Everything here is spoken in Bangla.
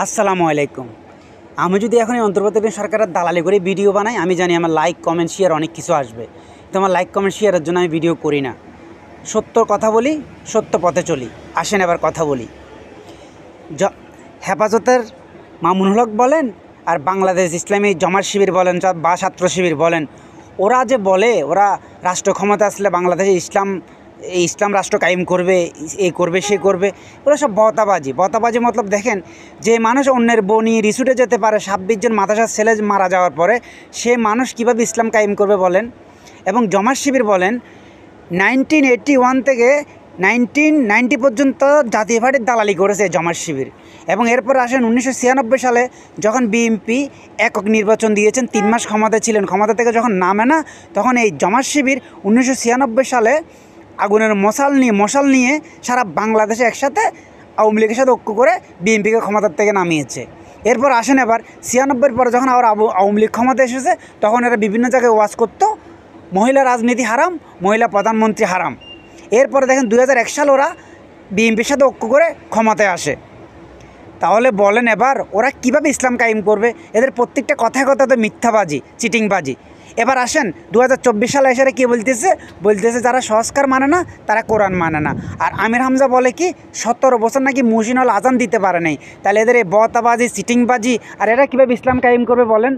আসসালামু আলাইকুম। আমি যদি এখন এই অন্তর্বর্তীকালীন সরকারের দালালি করে ভিডিও বানাই, আমি জানি আমার লাইক কমেন্ট শেয়ার অনেক কিছু আসবে, তো আমার লাইক কমেন্ট শেয়ারের জন্য আমি ভিডিও করি না। সত্য কথা বলি, সত্য পথে চলি। আসেন এবার কথা বলি। হেফাজতের মামুনুল হক বলেন আর বাংলাদেশ ইসলামী জমাত শিবির বলেন বা ছাত্র শিবির বলেন, ওরা যে বলে ওরা রাষ্ট্র ক্ষমতা আসলে বাংলাদেশে ইসলাম রাষ্ট্র কায়েম করবে, এ করবে সে করবে, ওরা সব বতাবাজি মতলব দেখেন, যে মানুষ অন্যের বনি রিসুটে যেতে পারে 26 জন মাদ্রাসার ছেলে মারা যাওয়ার পরে, সে মানুষ কীভাবে ইসলাম কায়েম করবে বলেন। এবং জমাত শিবির বলেন 1981 থেকে 1990 পর্যন্ত জাতীয় পার্টির দালালি করেছে জমাত শিবির। এবং এরপর আসেন 1996 সালে যখন বিএনপি একক নির্বাচন দিয়েছেন, 3 মাস ক্ষমতায় ছিলেন, ক্ষমতা থেকে যখন নামে না, তখন এই জমাত শিবির 1996 সালে আগুনের মশাল নিয়ে সারা বাংলাদেশে একসাথে আওয়ামী লীগের সাথে ঐক্য করে বিএনপিকে ক্ষমতার থেকে নামিয়েছে। এরপর আসেন এবার 96 পরে যখন আবার আওয়ামী লীগ ক্ষমতা এসেছে, তখন এরা বিভিন্ন জায়গায় ওয়াজ করতো মহিলা রাজনীতি হারাম, মহিলা প্রধানমন্ত্রী হারাম। এরপরে দেখেন 2001 সাল ওরা বিএনপির সাথে ঐক্য করে ক্ষমতায় আসে। তাহলে বলেন এবার ওরা কীভাবে ইসলাম কায়েম করবে? এদের প্রত্যেকটা কথায় তো মিথ্যাবাজি, চিটিংবাজি। এবার আসেন 2024 সালে এসে কী বলতেছে যারা সংস্কার মানে না তারা কোরআন মানে না। আর আমির হামজা বলে কি 17 বছর নাকি মুহসিনুল আজান দিতে পারে নাই। তাহলে এদের এই বতাবাজি, চিটিংবাজি, আর এরা কীভাবে ইসলাম কায়েম করবে বলেন?